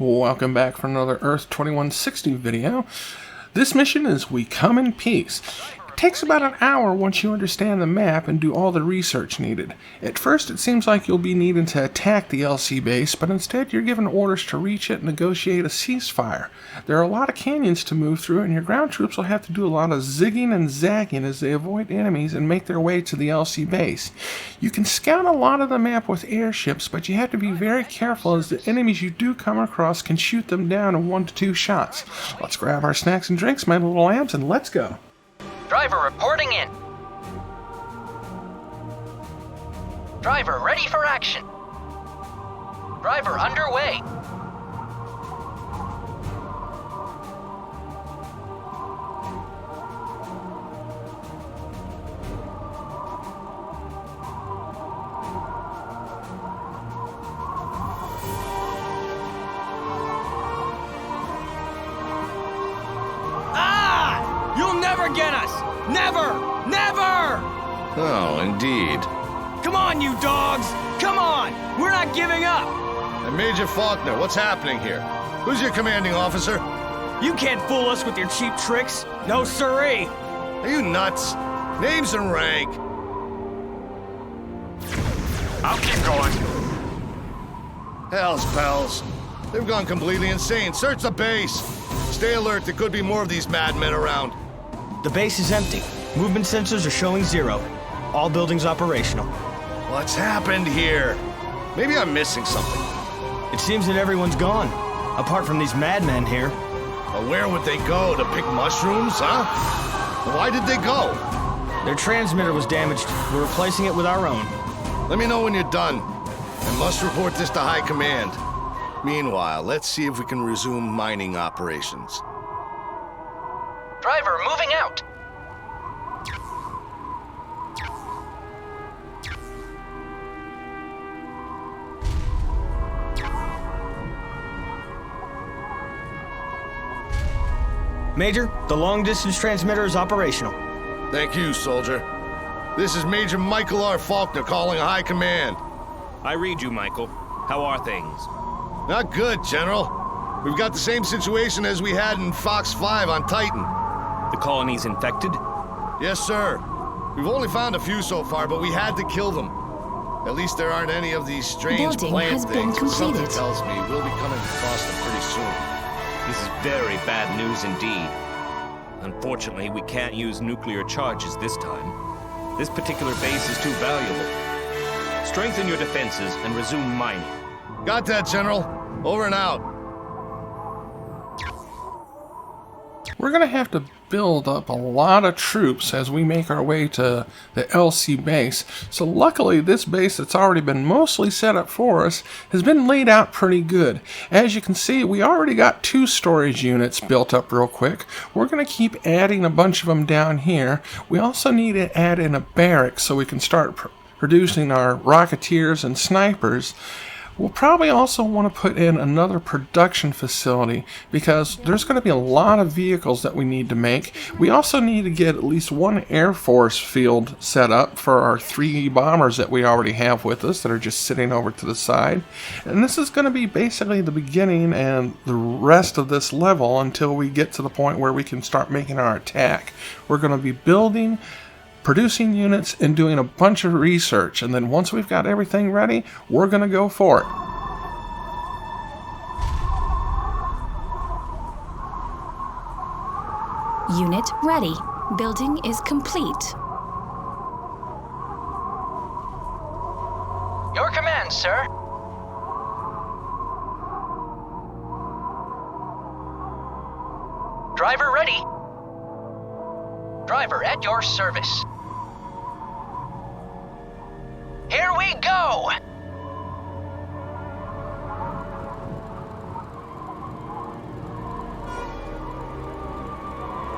Welcome back for another Earth 2160 video. This mission is We Come in Peace. It takes about an hour once you understand the map and do all the research needed. At first it seems like you'll be needing to attack the LC base, but instead you're given orders to reach it and negotiate a ceasefire. There are a lot of canyons to move through, and your ground troops will have to do a lot of zigging and zagging as they avoid enemies and make their way to the LC base. You can scout a lot of the map with airships, but you have to be very careful as the enemies you do come across can shoot them down in 1 to 2 shots. Let's grab our snacks and drinks, my little lambs, and let's go. Driver reporting in. Driver ready for action. Driver underway. You'll never get us! Never! Never! Oh, indeed. Come on, you dogs! Come on! We're not giving up! And Major Faulkner, what's happening here? Who's your commanding officer? You can't fool us with your cheap tricks. No siree! Are you nuts? Names and rank. I'll keep going. Hell's bells. They've gone completely insane. Search the base. Stay alert. There could be more of these madmen around. The base is empty. Movement sensors are showing 0. All buildings operational. What's happened here? Maybe I'm missing something. It seems that everyone's gone. Apart from these madmen here. But where would they go? To pick mushrooms, huh? Why did they go? Their transmitter was damaged. We're replacing it with our own. Let me know when you're done. I must report this to High Command. Meanwhile, let's see if we can resume mining operations. Driver moving out. Major, the long-distance transmitter is operational. Thank you, soldier. This is Major Michael R. Faulkner calling High Command. I read you, Michael. How are things? Not good, General. We've got the same situation as we had in Fox 5 on Titan. The colony's infected? Yes, sir. We've only found a few so far, but we had to kill them. At least there aren't any of these strange Building plant has been things. But something completed. tells me we'll be coming across them pretty soon. This is very bad news indeed. Unfortunately, we can't use nuclear charges this time. This particular base is too valuable. Strengthen your defenses and resume mining. Got that, General. Over and out. We're going to have to build up a lot of troops as we make our way to the LC base. So luckily this base that's already been mostly set up for us has been laid out pretty good. As you can see, we already got 2 storage units built up real quick. We're going to keep adding a bunch of them down here. We also need to add in a barracks so we can start producing our rocketeers and snipers. We'll probably also want to put in another production facility because there's going to be a lot of vehicles that we need to make. We also need to get at least 1 Air Force field set up for our 3 bombers that we already have with us that are just sitting over to the side. And this is going to be basically the beginning and the rest of this level until we get to the point where we can start making our attack. We're going to be building, producing units, and doing a bunch of research, and then once we've got everything ready, we're gonna go for it. Unit ready. Building is complete. Your command, sir. Driver ready. Driver at your service. Here we go!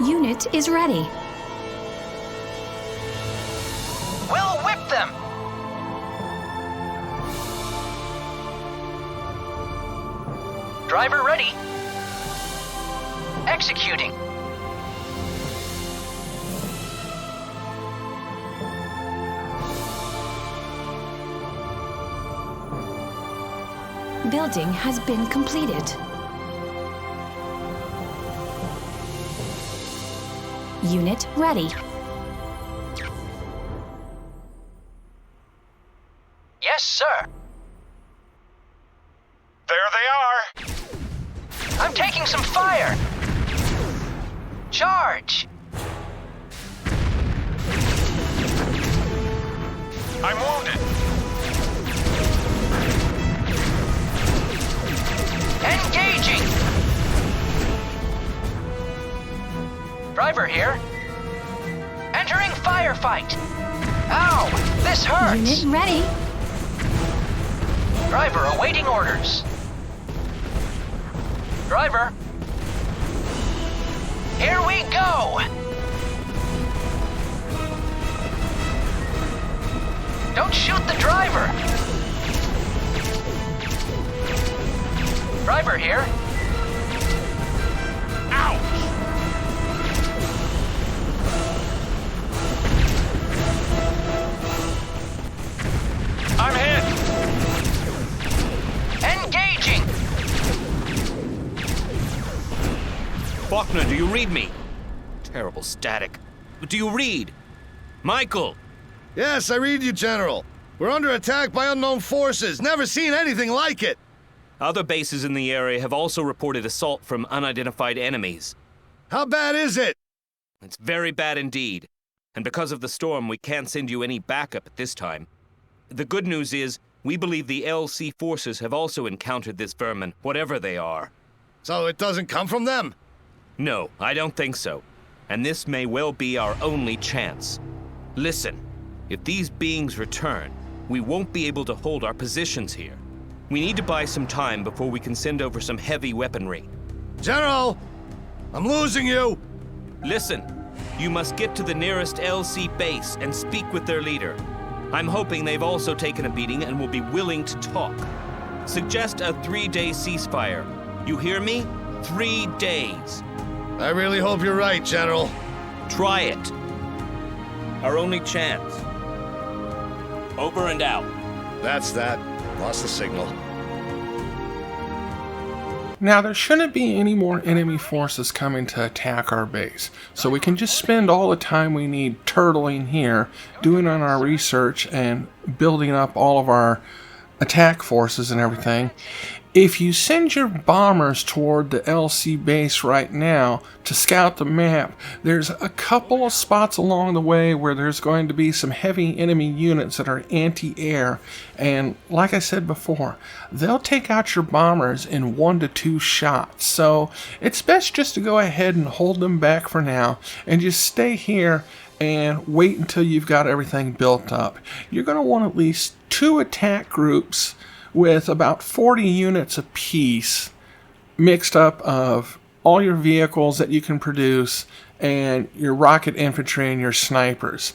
Unit is ready. We'll whip them! Driver ready. Executing. Building has been completed. Unit ready. Yes, sir. There they are! I'm taking some fire. Charge. I'm wounded! Engaging. Driver here. Entering firefight. Ow! This hurts. Unit ready. Driver awaiting orders. Driver. Here we go. Don't shoot the driver. Driver here. Ouch! I'm hit! Engaging. Faulkner, do you read me? Terrible static. Do you read? Michael! Yes, I read you, General. We're under attack by unknown forces. Never seen anything like it. Other bases in the area have also reported assault from unidentified enemies. How bad is it? It's very bad indeed. And because of the storm, we can't send you any backup at this time. The good news is, we believe the LC forces have also encountered this vermin, whatever they are. So it doesn't come from them? No, I don't think so. And this may well be our only chance. Listen, if these beings return, we won't be able to hold our positions here. We need to buy some time before we can send over some heavy weaponry. General! I'm losing you! Listen, you must get to the nearest LC base and speak with their leader. I'm hoping they've also taken a beating and will be willing to talk. Suggest a 3-day ceasefire. You hear me? 3 days. I really hope you're right, General. Try it. Our only chance. Over and out. That's that. Lost the signal. Now, there shouldn't be any more enemy forces coming to attack our base, so we can just spend all the time we need turtling here, doing on our research and building up all of our attack forces and everything. If you send your bombers toward the LC base right now to scout the map, there's a couple of spots along the way where there's going to be some heavy enemy units that are anti-air, and like I said before, they'll take out your bombers in 1 to 2 shots. So it's best just to go ahead and hold them back for now and just stay here and wait until you've got everything built up. You're going to want at least 2 attack groups with about 40 units apiece, mixed up of all your vehicles that you can produce and your rocket infantry and your snipers.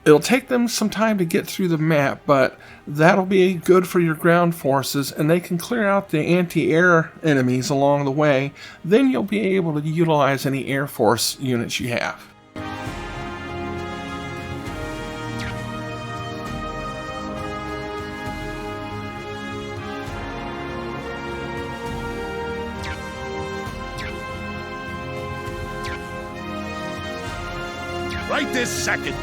It'll take them some time to get through the map, but that'll be good for your ground forces, and they can clear out the anti-air enemies along the way. Then you'll be able to utilize any Air Force units you have. Right this second!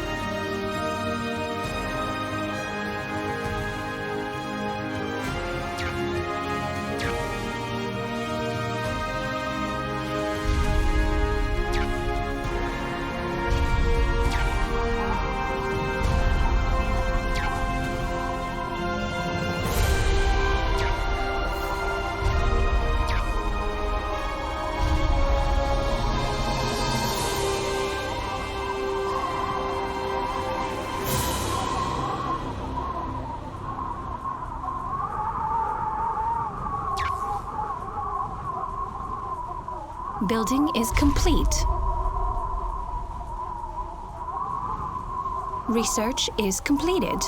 Building is complete. Research is completed.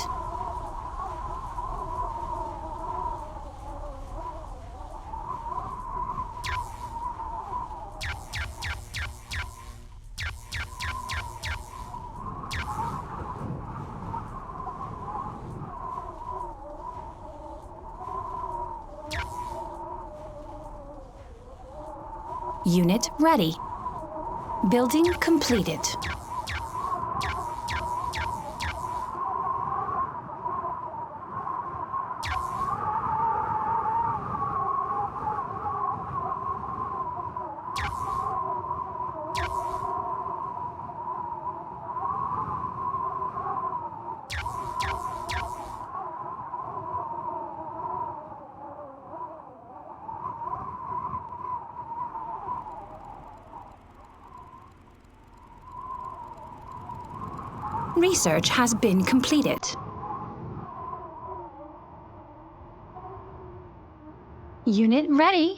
Unit ready. Building completed. Research has been completed. Unit ready.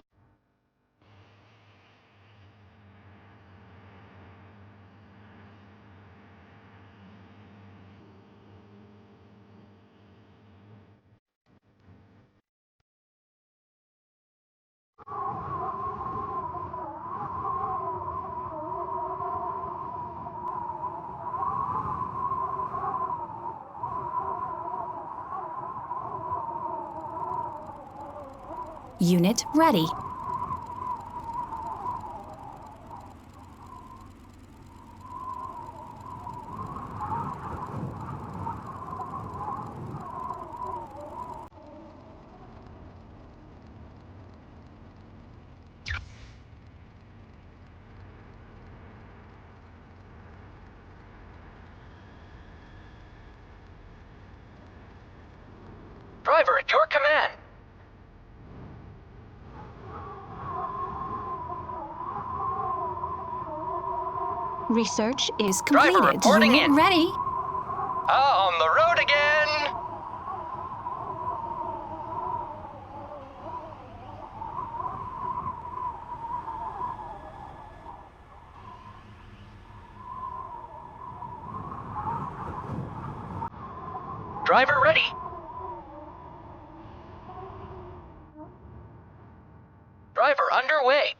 Unit ready. Driver, at your command. Research is completed. Driver reporting Unit in. ready. On the road again. Driver ready. Driver underway.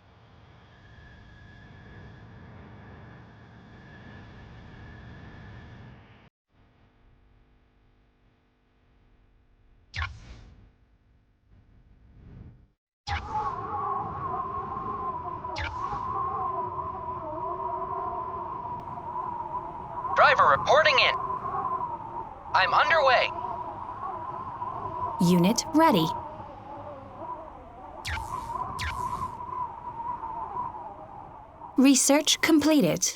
Driver reporting in. I'm underway. Unit ready. Research completed.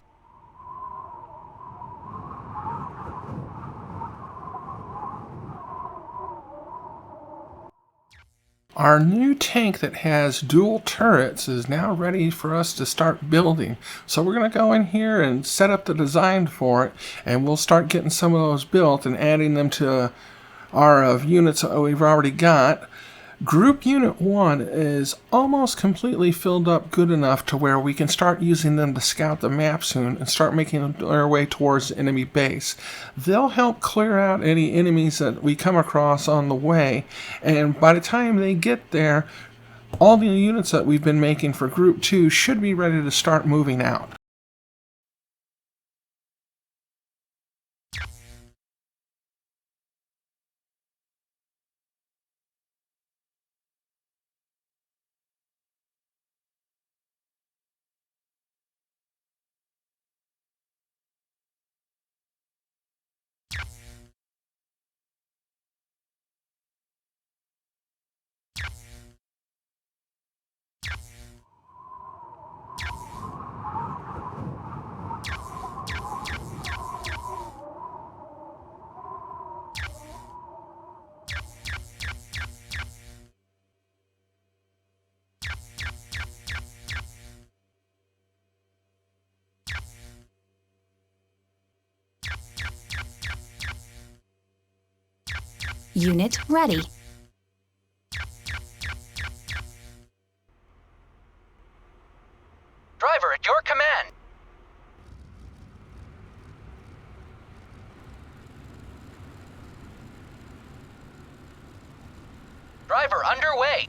Our new tank that has dual turrets is now ready for us to start building. So we're going to go in here and set up the design for it, and we'll start getting some of those built and adding them to our units that we've already got. Group Unit 1 is almost completely filled up good enough to where we can start using them to scout the map soon and start making our way towards the enemy base. They'll help clear out any enemies that we come across on the way, and by the time they get there, all the units that we've been making for Group 2 should be ready to start moving out. Unit ready. Driver, at your command. Driver underway.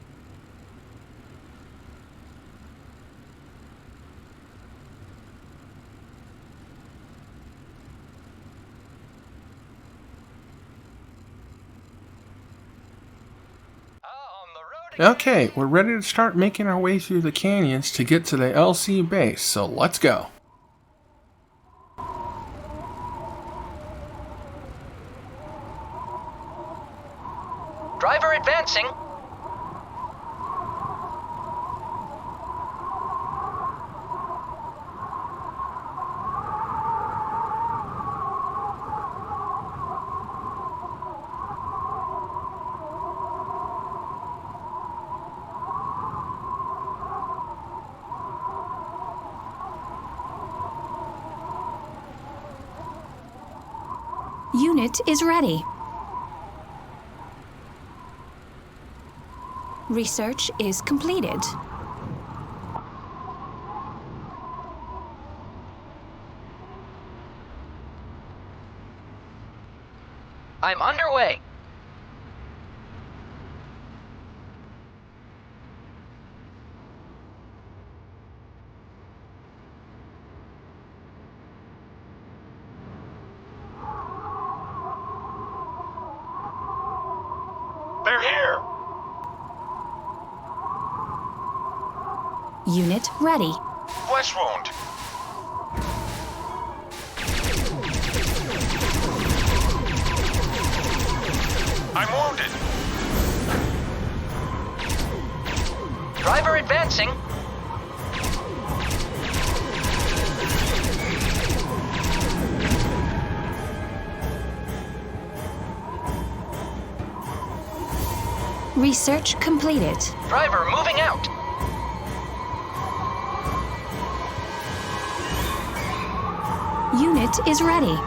On the road Okay, we're ready to start making our way through the canyons to get to the LC base, so let's go. Driver advancing. Unit is ready. Research is completed. I'm underway. They're here. Unit ready. Flesh wound. I'm wounded. Driver advancing. Research completed. Driver moving out. Unit is ready.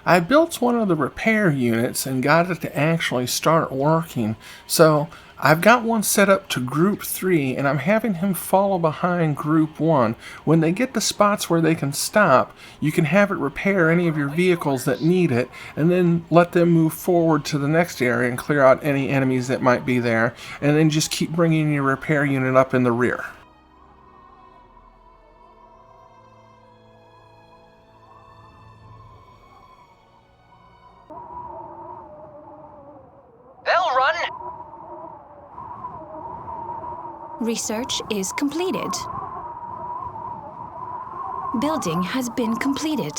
I built one of the repair units and got it to actually start working, so I've got one set up to Group 3 and I'm having him follow behind Group 1. When they get to spots where they can stop, you can have it repair any of your vehicles that need it and then let them move forward to the next area and clear out any enemies that might be there, and then just keep bringing your repair unit up in the rear. They'll run. Research is completed. Building has been completed.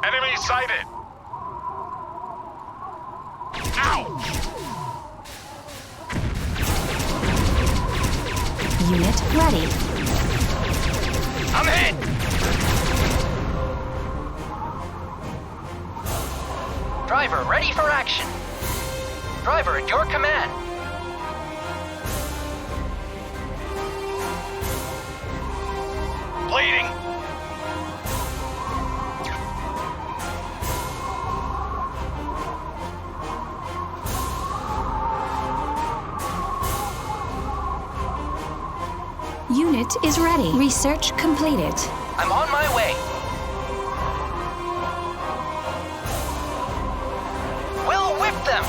Enemy sighted. Ouch! Unit ready. I'm hit. Driver ready for action. Driver at your command. Bleeding. Unit is ready. Research completed. I'm on my way. We'll whip them.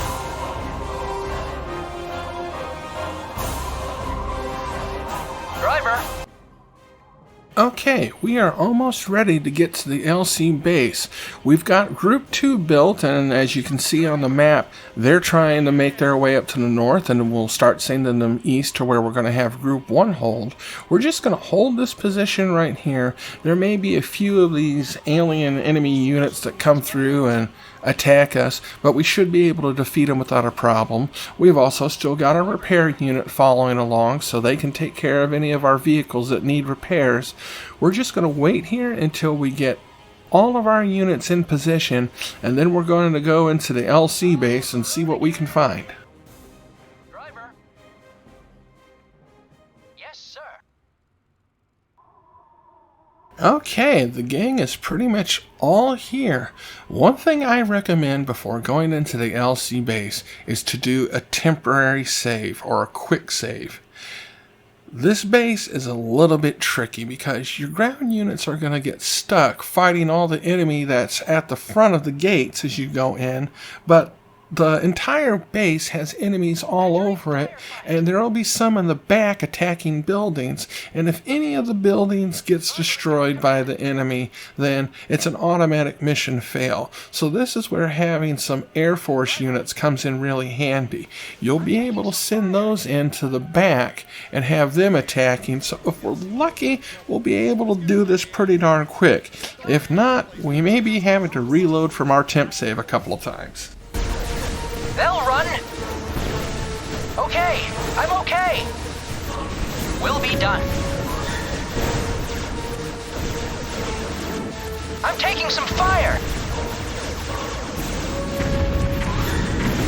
Driver. Okay, we are almost ready to get to the LC base. We've got Group 2 built, and as you can see on the map, they're trying to make their way up to the north, and we'll start sending them east to where we're going to have Group 1 hold. We're just going to hold this position right here. There may be a few of these alien enemy units that come through and attack us, but we should be able to defeat them without a problem. We've also still got a repair unit following along, so they can take care of any of our vehicles that need repairs. We're just going to wait here until we get all of our units in position, and then we're going to go into the LC base and see what we can find. Driver. Yes, sir. Okay, the gang is pretty much all here. One thing I recommend before going into the LC base is to do a temporary save or a quick save. This base is a little bit tricky because your ground units are going to get stuck fighting all the enemy that's at the front of the gates as you go in, but the entire base has enemies all over it, and there will be some in the back attacking buildings, and if any of the buildings gets destroyed by the enemy, then it's an automatic mission fail. So this is where having some Air Force units comes in really handy. You'll be able to send those into the back and have them attacking, so if we're lucky, we'll be able to do this pretty darn quick. If not, we may be having to reload from our temp save a couple of times. They'll run. Okay, I'm okay. We'll be done. I'm taking some fire.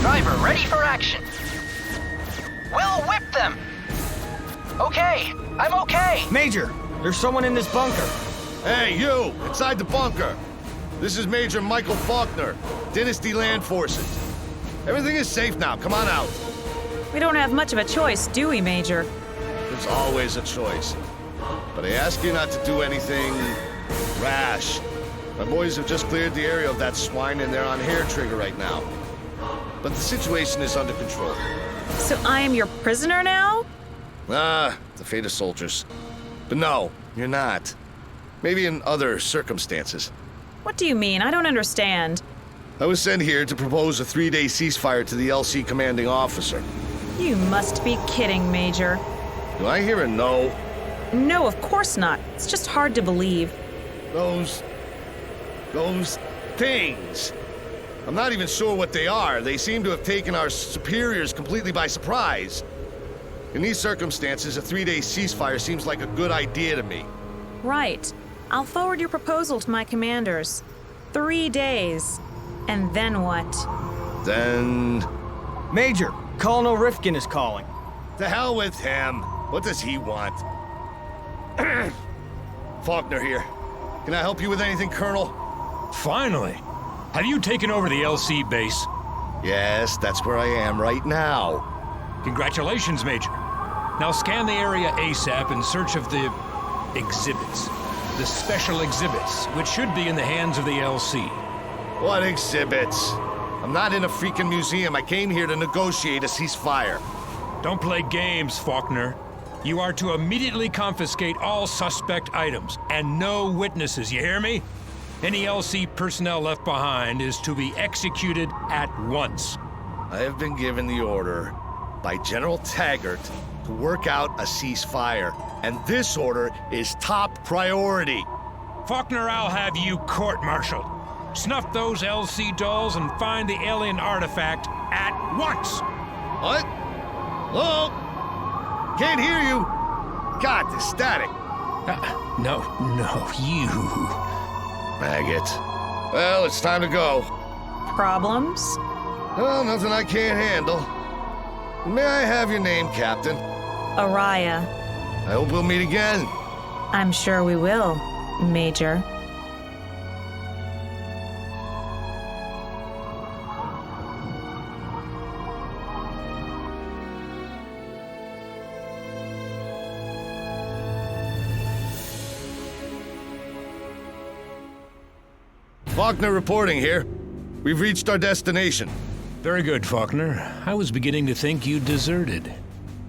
Driver, ready for action. We'll whip them. Okay, I'm okay. Major, there's someone in this bunker. Hey, you! Inside the bunker! This is Major Michael Faulkner, Dynasty Land Forces. Everything is safe now. Come on out. We don't have much of a choice, do we, Major? There's always a choice. But I ask you not to do anything rash. My boys have just cleared the area of that swine and they're on hair trigger right now. But the situation is under control. So I am your prisoner now? The fate of soldiers. But no, you're not. Maybe in other circumstances. What do you mean? I don't understand. I was sent here to propose a 3-day ceasefire to the LC commanding officer. You must be kidding, Major. Do I hear a no? No, of course not. It's just hard to believe. Those things. I'm not even sure what they are. They seem to have taken our superiors completely by surprise. In these circumstances, a 3-day ceasefire seems like a good idea to me. Right. I'll forward your proposal to my commanders. 3 days. And then what? Then... Major, Colonel Rifkin is calling. to hell with him. What does he want? Faulkner here. Can I help you with anything, Colonel? Finally! Have you taken over the LC base? Yes, that's where I am right now. Congratulations, Major. Now scan the area ASAP in search of the exhibits. The special exhibits, which should be in the hands of the LC. What exhibits? I'm not in a freaking museum. I came here to negotiate a ceasefire. Don't play games, Faulkner. You are to immediately confiscate all suspect items, and no witnesses, you hear me? Any LC personnel left behind is to be executed at once. I have been given the order by General Taggart to work out a ceasefire, and this order is top priority. Faulkner, I'll have you court-martialed. Snuff those LC dolls and find the alien artifact at once! What? Hello? Can't hear you. God, the static. No, you. Maggot. Well, it's time to go. Problems? Well, nothing I can't handle. May I have your name, Captain? Araya. I hope we'll meet again. I'm sure we will, Major. Faulkner reporting here. We've reached our destination. Very good, Faulkner. I was beginning to think you deserted.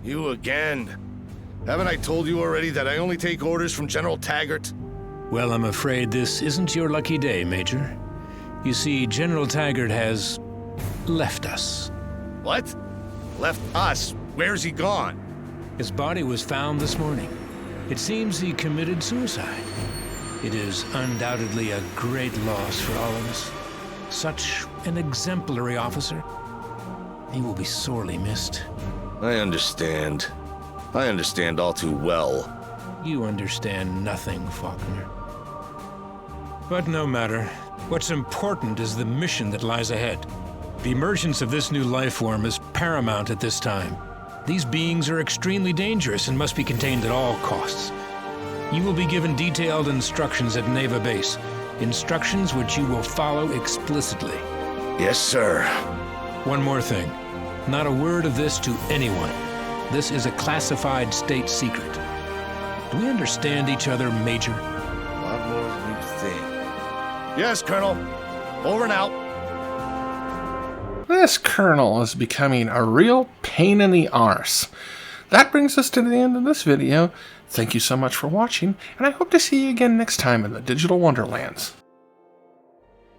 You again. Haven't I told you already that I only take orders from General Taggart? Well, I'm afraid this isn't your lucky day, Major. You see, General Taggart has left us. What? Left us? Where's he gone? His body was found this morning. It seems he committed suicide. It is undoubtedly a great loss for all of us. Such an exemplary officer. He will be sorely missed. I understand. I understand all too well. You understand nothing, Faulkner. But no matter. What's important is the mission that lies ahead. The emergence of this new life form is paramount at this time. These beings are extremely dangerous and must be contained at all costs. You will be given detailed instructions at Neva Base. Instructions which you will follow explicitly. Yes, sir. One more thing. Not a word of this to anyone. This is a classified state secret. Do we understand each other, Major? A lot more than you think. Yes, Colonel. Over and out. This Colonel is becoming a real pain in the arse. That brings us to the end of this video. Thank you so much for watching, and I hope to see you again next time in the Digital Wonderlands.